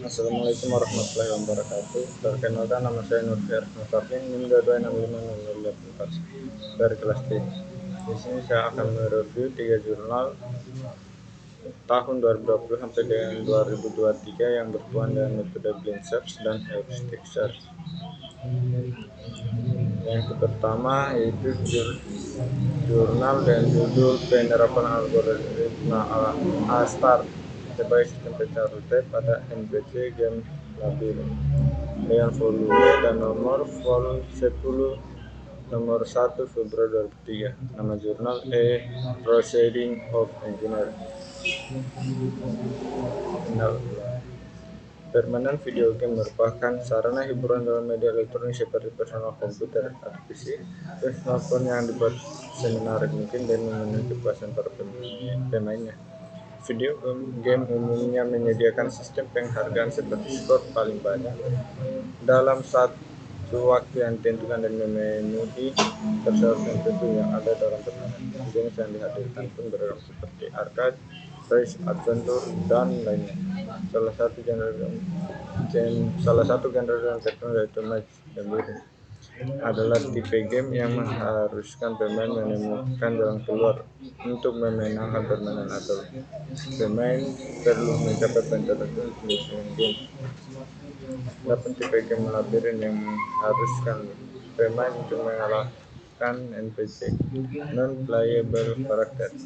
Assalamualaikum warahmatullahi wabarakatuh. Perkenalkan, nama saya Nurfiar Nurfin, NIM 2265504 dari kelas D. Di sini saya akan mereview 3 jurnal tahun 2020 sampai dengan 2023 yang berhubungan dengan metode blind search dan heuristic search. Yang pertama yaitu jurnal dengan judul Penerapan Algoritma A-Star sebagai sistem pencari pada NPC Game Labyrinth dengan volume dan nomor vol 10 nomor 1 Februari 2003. Nama jurnal Proceeding of Engineering. Permainan video game merupakan sarana hiburan dalam media elektronik seperti personal komputer atau PC dan smartphone yang dibuat semenarik mungkin dan memenuhi kepuasan para pemainnya. Video game umumnya menyediakan sistem penghargaan seperti skor paling banyak dalam satu waktu yang ditentukan dan memenuhi persyarat tertentu yang ada dalam permainan. Jenis yang dihadirkan pun beragam seperti arcade, race, adventure, dan lainnya. Salah satu genre yang terkenal yaitu match game adalah tipe game yang mengharuskan pemain menemukan jalan keluar untuk memenangkan permainan atau pemain perlu mencapai poin tertentu untuk menyelesaikan game. Adapun tipe game labirin yang mengharuskan pemain untuk mengalahkan NPC non-playable karakter.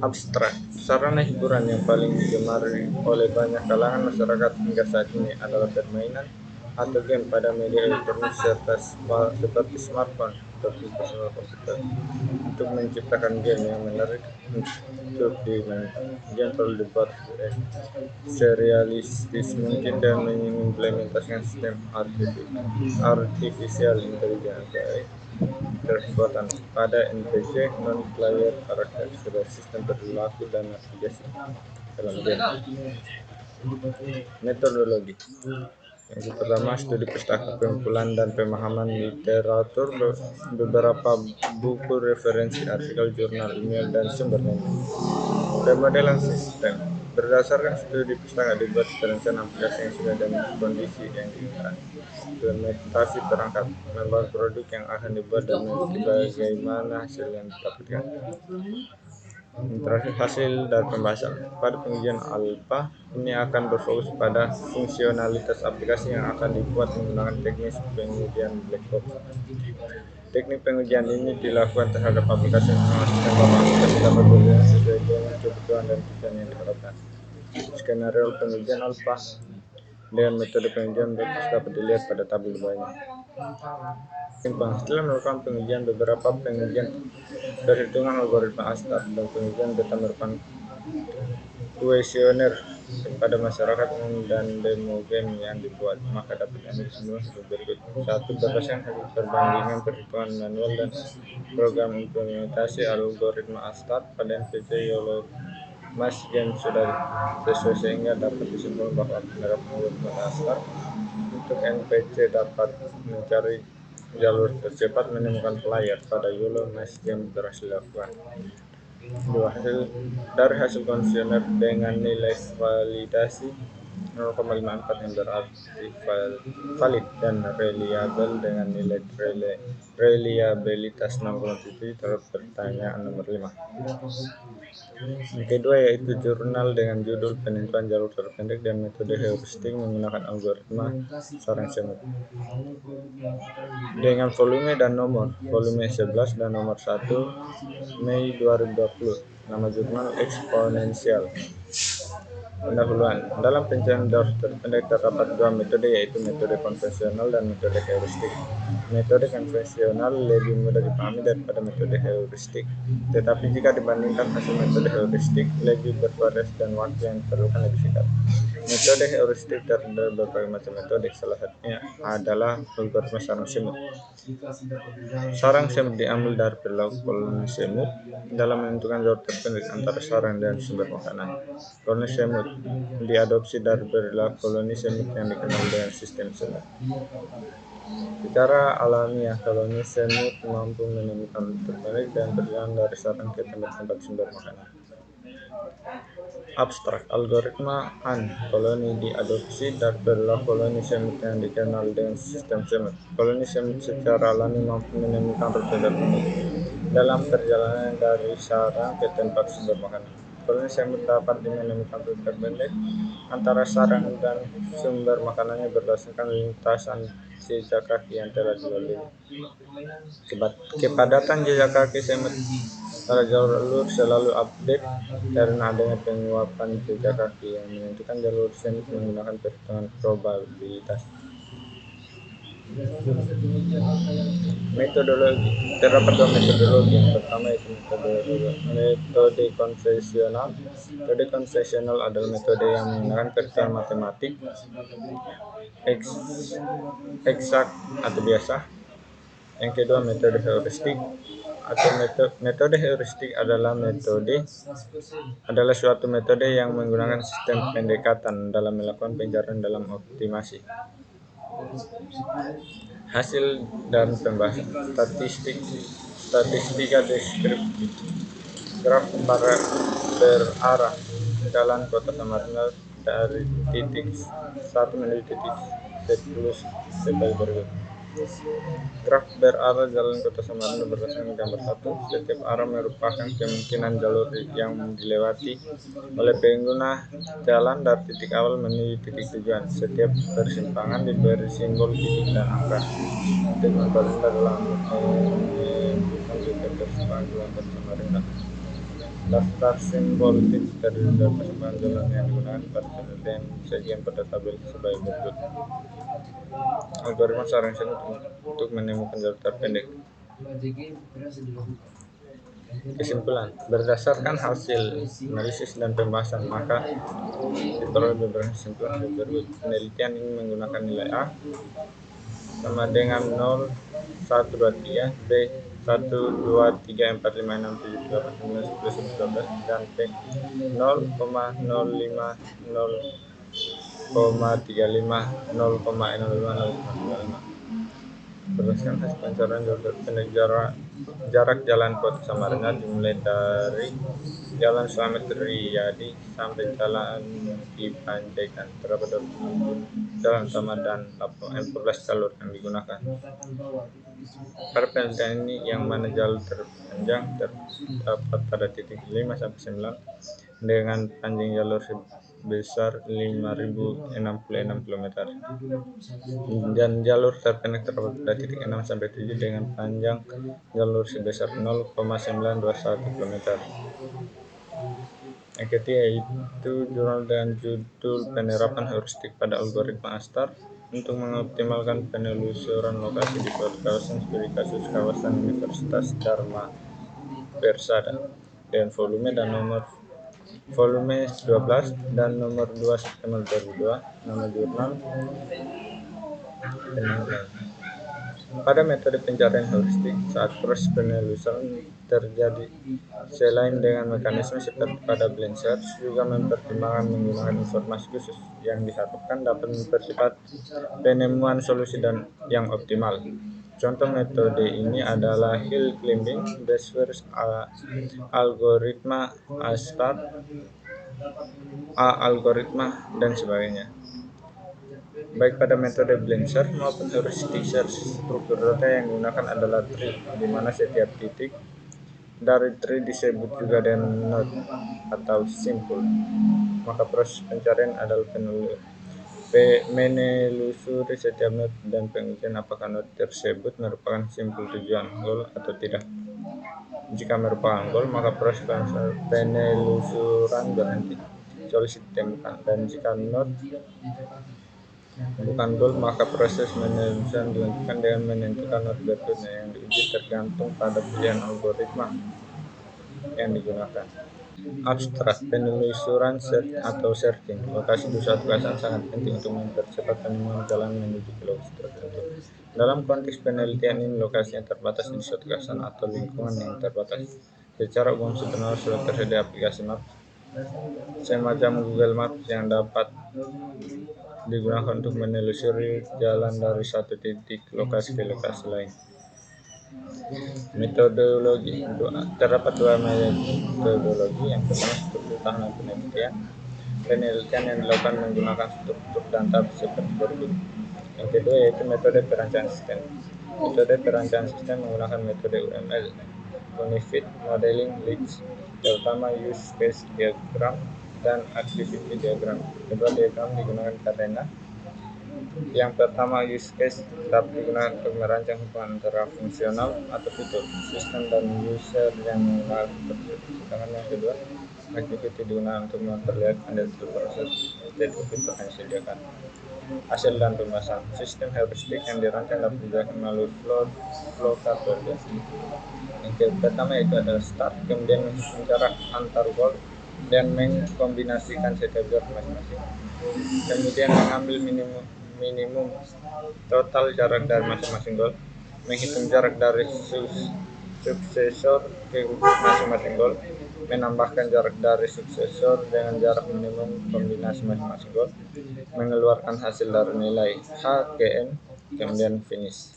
Abstrak, sarana hiburan yang paling digemari oleh banyak kalangan masyarakat hingga saat ini adalah permainan atau game pada media elektronik seperti smartphone atau personal komputer. Untuk menciptakan game yang menarik untuk dimainkan, game perlu dibuat serealistis mungkin dan mengimplementasikan sistem artificial intelligence kekuatan pada NPC non-player karakter sebagai sistem perilaku dan navigasi dalam game. Metodologi yang pertama, studi pustaka, pengumpulan dan pemahaman literatur, beberapa buku referensi, artikel jurnal ilmiah, dan sumber lain. Pemodelan sistem berdasarkan studi pustaka dibuat perencanaan aplikasi yang sudah dan kondisi yang diinginkan. Implementasi perangkat, membangun produk yang akan dibuat dan bagaimana hasil yang didapatkan. Terakhir, hasil dari pembahasan. Pada pengujian alpha, ini akan berfokus pada fungsionalitas aplikasi yang akan dibuat menggunakan teknik pengujian black box. Teknik pengujian ini dilakukan terhadap aplikasi yang memastikan bahwa aplikasi dapat berjalan sesuai dengan kebutuhan dan tujuan yang diharapkan. Skenario pengujian alpha dengan metode pengujian berbasis dapat dilihat pada tabel di bawah. Setelah melakukan pengujian, beberapa pengujian perhitungan algoritma A-Star dan pengujian beta merupakan kuesioner kepada masyarakat umum dan demo game yang dibuat, maka dapat diambil kesimpulan sebagai berikut. 1. Berdasarkan hasil perbandingan perhitungan manual dan program implementasi algoritma A-Star pada NPC YOLO Mas Game sudah sesuai sehingga dapat disimpulkan bahwa penerapan algoritma A-Star untuk NPC dapat mencari jalur tercepat menemukan player pada YOLO Mas Game berhasil dilakukan. 2. Dari hasil kuesioner dengan nilai validasi 0,54 yang berarti valid dan reliable dengan nilai reliabilitas 0,7 terhadap pertanyaan nomor 5. Yang kedua yaitu jurnal dengan judul penentuan jalur terpendek dan metode heuristik menggunakan algoritma sarang semut dengan volume dan nomor volume 11 dan nomor 1 Mei 2020. Nama jurnal Eksponensial. Pendahuluan. Dalam pencarian jalur terpendek terdapat dua metode yaitu metode konvensional dan metode heuristik. Metode konvensional lebih mudah dipahami daripada metode heuristik, tetapi jika dibandingkan hasil metode heuristik lebih bervariasi dan waktu yang diperlukan lebih singkat. Metode heuristik terdapat berbagai macam metode, salah satunya adalah algoritma sarang semut. Sarang semut diambil dari perilaku koloni semut dalam menentukan jalur terpendek antara sarang dan sumber makanan. Koloni semut diadopsi dari perilaku koloni semut yang dikenal dengan sistem semut. Secara alamiah, koloni semut mampu menemukan rute terpendek dan berjalan dari sarang ke tempat sumber makanan. Abstrak algoritma koloni diadopsi dari beberapa koloni semut yang dikenal dengan sistem semut. Koloni semut secara alami mampu menemukan rute tertentu dalam perjalanan dari sarang ke tempat sumber makanan. Koloni semut dapat menemukan rute terpendek antara sarang dan sumber makanannya berdasarkan lintasan jejak kaki yang telah dilalui. Kepadatan jejak kaki semut pada jalur selalu update karena adanya penguapan jejak kaki yang menentukan jalur semut menggunakan perhitungan probabilitas. Metodologi terdapat dua metodologi. Yang pertama itu metode konvensional. Metode konvensional adalah metode yang menggunakan perhitungan matematik eksak atau biasa. Yang kedua metode heuristik atau metode heuristik adalah suatu metode yang menggunakan sistem pendekatan dalam melakukan pencarian dalam optimasi. Hasil dan pembahasan statistika deskriptif. Graf berarah jalan kota Samarinda dari titik 1 menuju titik 10 sebagai berikut. Graf berarah jalan kota Samarinda berdasarkan gambar 1. Setiap arah merupakan kemungkinan jalur yang dilewati oleh pengguna jalan dari titik awal menuju titik tujuan. Setiap persimpangan diberi simbol titik dan angka. Untuk mempermudah dalam menentukan rute persimpangan jalan kota Samarinda. Daftar simbol titik terdiri dari persimpangan jalan yang digunakan pada penelitian sajian pada tabel sebagai berikut. Algoritma sarang semut untuk menemukan jalur terpendek. Kesimpulan, berdasarkan hasil analisis dan pembahasan, maka diperoleh beberapa kesimpulan berikut. Penelitian ini menggunakan nilai A sama dengan 0, 1, 2, 3, B 1, 2, 3, 4, 5, 6, 7, 8, 9, 10, 11, 12, dan P 0,05, 0,35, 0,05, 0,35. Berdasarkan hasil pencarian jalur terpendek, jarak jalan kota Samarinda dimulai dari Jalan Slamet Riyadi sampai Jalan Dipanjaikan. Terdapat jalan utama dan 14 jalur yang digunakan. Pada penelitian ini, yang mana jalur terpanjang terdapat pada titik 5 sampai 9 dengan panjang jalur sebesar 5.066 km dan jalur terpendek terdapat pada titik 6 sampai 7 dengan panjang jalur sebesar 0,921 km. Yang ketiga yaitu jurnal dengan judul Penerapan Heuristik pada Algoritma ASTAR untuk mengoptimalkan penelusuran lokasi di suatu kawasan seperti kasus kawasan Universitas Dharma Persada dengan volume 12 dan nomor 2 September 2002. Nama jurnal penilaian. Pada metode pencarian heuristik, saat proses penelusuran terjadi, selain dengan mekanisme seperti pada blind search, juga mempertimbangkan menggunakan informasi khusus yang diharapkan dapat mempercepat penemuan solusi dan yang optimal. Contoh metode ini adalah hill climbing, best first algoritma, ASTAR, algoritma, dan sebagainya. Baik pada metode blind search maupun heuristic search, struktur data yang digunakan adalah tree, di mana setiap titik dari tree disebut juga dengan node atau simpul. Maka proses pencarian adalah menelusuri setiap node dan pengujian apakah node tersebut merupakan simpul tujuan goal atau tidak. Jika merupakan goal, maka proses penelusuran berhenti, solusi ditemukan, dan jika node bukan goal, maka proses penelusuran dilanjutkan dengan menentukan node berikutnya yang diuji tergantung pada pilihan algoritma yang digunakan. Abstrak, penelusuran atau searching lokasi di suatu kawasan sangat penting untuk mempercepat penemuan jalan menuju ke lokasi tertentu. Dalam konteks penelitian ini, lokasinya terbatas di suatu kawasan atau lingkungan yang terbatas. Secara umum sebenarnya sudah tersedia aplikasi Maps semacam Google Maps yang dapat digunakan untuk menelusuri jalan dari satu titik lokasi ke lokasi lain. Metodologi, terdapat dua metodologi. Yang pertama struktur tahanan penelitian. Penelitian yang dilakukan menggunakan struktur data seperti berikut. Yang kedua yaitu metode perancangan sistem. Metode perancangan sistem menggunakan metode UML, Unified Modeling Leads, terutama use case diagram dan activity diagram. Kedua diagram digunakan karena yang pertama use case dapat digunakan untuk merancang hubungan antara fungsional atau fitur, sistem dan user yang menggunakan fitur tersebut. Sedangkan yang kedua, activity digunakan untuk memperlihatkan detail proses detail fitur yang disediakan. Hasil dan pembahasan sistem heuristik yang dirancang dapat dijelaskan melalui flowchart berikut. Yang pertama yaitu adalah start, kemudian menghitung jarak antar gol dan mengkombinasikan setiap jarak masing-masing. Kemudian mengambil minimum total jarak dari masing-masing gol, menghitung jarak dari suksesor ke masing-masing gol, menambahkan jarak dari suksesor dengan jarak minimum kombinasi masing-masing gol, mengeluarkan hasil dari nilai H ke N, kemudian finish.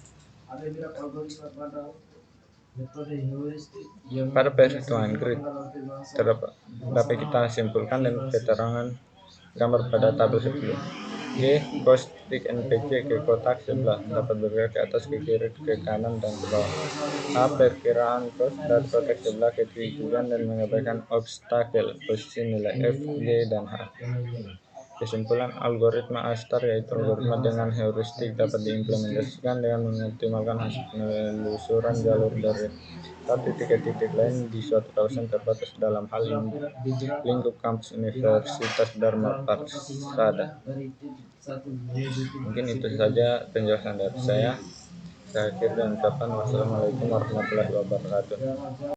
Pada perhitungan grid dapat kita simpulkan dengan keterangan gambar pada tabel sebelum. G. Cost tick NPC ke kotak sebelah dapat bergerak ke atas, ke kiri, ke kanan, dan ke bawah. A. Perkiraan cost dari kotak sebelah ke tujuan dan mengabaikan obstacle posisi nilai F, G, dan H. Kesimpulan algoritma A** yaitu algoritma dengan heuristik dapat diimplementasikan dengan mengoptimalkan hasil penelusuran jalur dari satu titik ke titik lain di suatu kawasan terbatas, dalam hal lingkup kampus Universitas Dharma Persada. Mungkin itu saja penjelasan dari saya. Saya akhiri dengan ucapan wassalamualaikum warahmatullahi wabarakatuh.